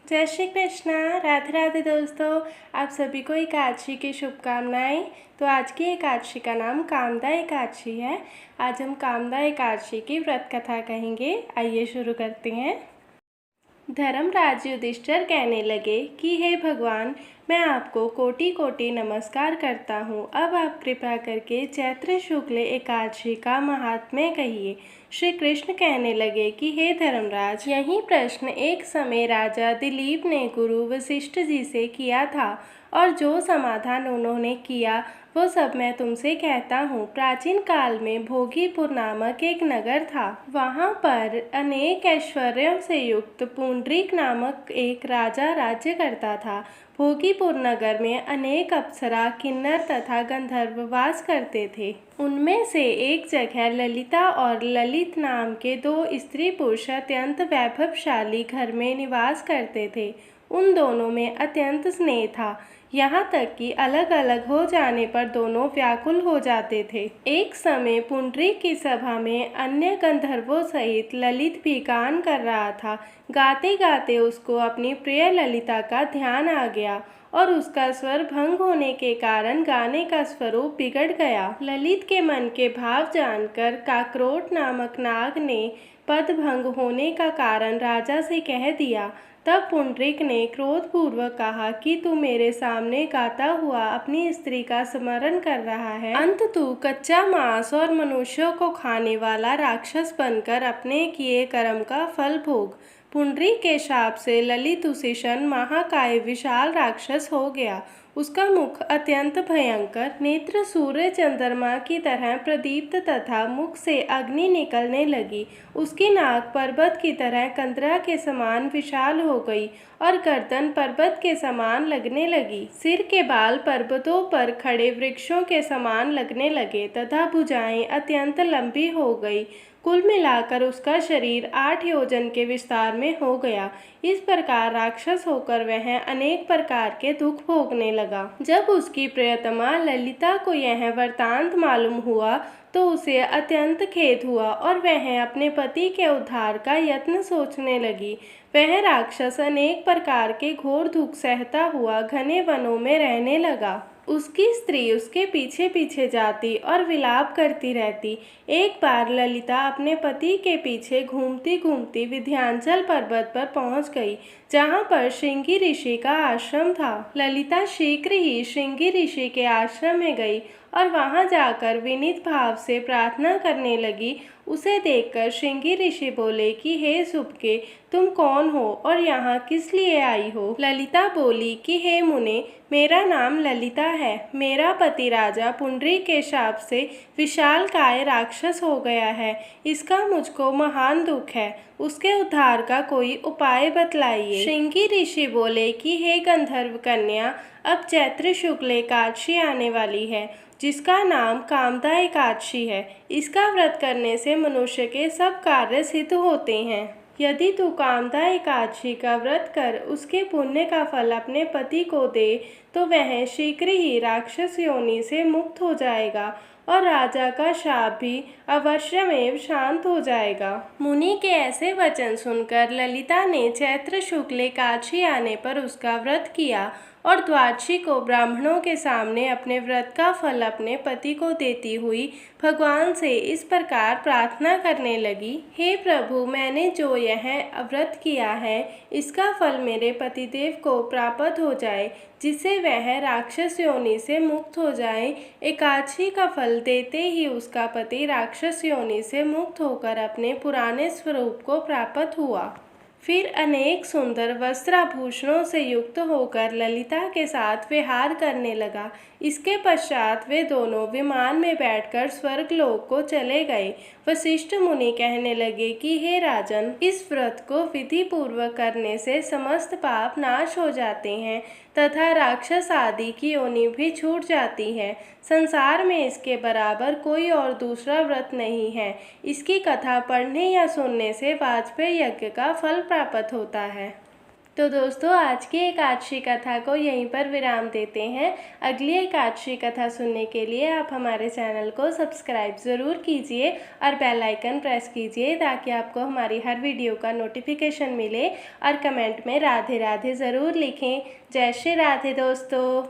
जय श्री कृष्णा। राधे राधे दोस्तों, आप सभी को एकादशी की शुभकामनाएं। तो आज की एकादशी का नाम कामदा एकादशी है। आज हम कामदा एकादशी की व्रत कथा कहेंगे। आइए शुरू करते हैं। धर्मराज युधिष्ठिर कहने लगे कि हे भगवान, मैं आपको कोटि कोटि नमस्कार करता हूँ। अब आप कृपा करके चैत्र शुक्ल एकादशी का महात्म्य कहिए। श्री कृष्ण कहने लगे कि हे धर्मराज, यही प्रश्न एक समय राजा दिलीप ने गुरु वशिष्ठ जी से किया था और जो समाधान उन्होंने किया वो सब मैं तुमसे कहता हूँ। प्राचीन काल में भोगीपुर नामक एक नगर था। वहाँ पर अनेक ऐश्वर्यों से युक्त पुंडरीक नामक एक राजा राज्य करता था। भोगीपुर नगर में अनेक अप्सरा, किन्नर तथा गंधर्व वास करते थे। उनमें से एक जगह ललिता और ललित नाम के दो स्त्री पुरुष अत्यंत वैभवशाली घर में निवास करते थे। उन दोनों में अत्यंत स्नेह था, यहाँ तक कि अलग अलग हो जाने पर दोनों व्याकुल हो जाते थे। एक समय पुंडरीक की सभा में अन्य गंधर्वों सहित ललित भी गान कर रहा था। गाते गाते उसको अपनी प्रिय ललिता का ध्यान आ गया और उसका स्वर भंग होने के कारण गाने का स्वरूप बिगड़ गया। ललित के मन के भाव जानकर काकरोट नामक नाग ने पद भंग होने का कारण राजा से कह दिया। तब पुंडरीक ने क्रोधपूर्वक कहा कि तू मेरे सामने गाता हुआ अपनी स्त्री का स्मरण कर रहा है, अंत तू कच्चा मांस और मनुष्यों को खाने वाला राक्षस बनकर अपने किए कर्म का फल भोग। पुंडरीक के शाप से ललित उसी क्षण महाकाय विशाल राक्षस हो गया। उसका मुख अत्यंत भयंकर, नेत्र सूर्य चंद्रमा की तरह प्रदीप्त तथा मुख से अग्नि निकलने लगी। उसकी नाक पर्वत की तरह कंदरा के समान विशाल हो गई और गर्दन पर्वत के समान लगने लगी। सिर के बाल पर्वतों पर खड़े वृक्षों के समान लगने लगे तथा भुजाएं अत्यंत लंबी हो गई। कुल मिलाकर उसका शरीर 8 योजन के विस्तार में हो गया। इस प्रकार राक्षस होकर वह अनेक प्रकार के दुख भोगने लगा। जब उसकी प्रियतमा ललिता को यह वृत्तांत मालूम हुआ तो उसे अत्यंत खेद हुआ और वह अपने पति के उद्धार का यत्न सोचने लगी। वह राक्षस अनेक प्रकार के घोर दुख सहता हुआ घने वनों में रहने लगा। उसकी स्त्री उसके पीछे पीछे जाती और विलाप करती रहती। एक बार ललिता अपने पति के पीछे घूमती घूमती विंध्याचल पर्वत पर पहुंच गई, जहां पर श्रृंगी ऋषि का आश्रम था। ललिता शीघ्र ही श्रृंगी ऋषि के आश्रम में गई और वहां जाकर विनीत भाव से प्रार्थना करने लगी। उसे देखकर श्रृंगी ऋषि बोले कि हे सुबके, तुम कौन हो और यहाँ किस लिए आई हो? ललिता बोली कि हे मुने, मेरा नाम ललिता है। मेरा पति राजा पुंडरीक के शाप से विशालकाय राक्षस हो गया है। इसका मुझको महान दुख है। उसके उद्धार का कोई उपाय बतलाइए। श्रृंगी ऋषि बोले कि हे गंधर्व कन्या, अब चैत्र शुक्ल एकादशी आने वाली है, जिसका नाम कामदा एकादशी है। इसका व्रत करने से मनुष्य के सब कार्य सिद्ध होते हैं। यदि तू कामदा एकादशी का व्रत कर उसके पुण्य का फल अपने पति को दे तो वह शीघ्र ही राक्षस योनि से मुक्त हो जाएगा और राजा का शाप भी अवश्यमेव शांत हो जाएगा। मुनि के ऐसे वचन सुनकर ललिता ने चैत्र शुक्ल एकादशी आने पर उसका व्रत किया और द्वादशी को ब्राह्मणों के सामने अपने व्रत का फल अपने पति को देती हुई भगवान से इस प्रकार प्रार्थना करने लगी। हे प्रभु, मैंने जो यह व्रत किया है इसका फल मेरे पतिदेव को प्राप्त हो जाए, जिससे वह राक्षस योनि से मुक्त हो जाए। एकादशी का फल देते ही उसका पति राक्षस योनि से मुक्त होकर अपने पुराने स्वरूप को प्राप्त हुआ। फिर अनेक सुंदर वस्त्राभूषणों से युक्त होकर ललिता के साथ विहार करने लगा। इसके पश्चात वे दोनों विमान में बैठकर स्वर्गलोक को चले गए। वशिष्ठ मुनि कहने लगे कि हे राजन, इस व्रत को विधि पूर्वक करने से समस्त पाप नाश हो जाते हैं तथा राक्षस आदि की योनि भी छूट जाती है। संसार में इसके बराबर कोई और दूसरा व्रत नहीं है। इसकी कथा पढ़ने या सुनने से वाजपेय यज्ञ का फल प्राप्त होता है। तो दोस्तों आज की एकादशी कथा को यहीं पर विराम देते हैं। अगली एकादशी कथा सुनने के लिए आप हमारे चैनल को सब्सक्राइब ज़रूर कीजिए और बेल आइकन प्रेस कीजिए ताकि आपको हमारी हर वीडियो का नोटिफिकेशन मिले। और कमेंट में राधे राधे ज़रूर लिखें। जय श्री राधे दोस्तों।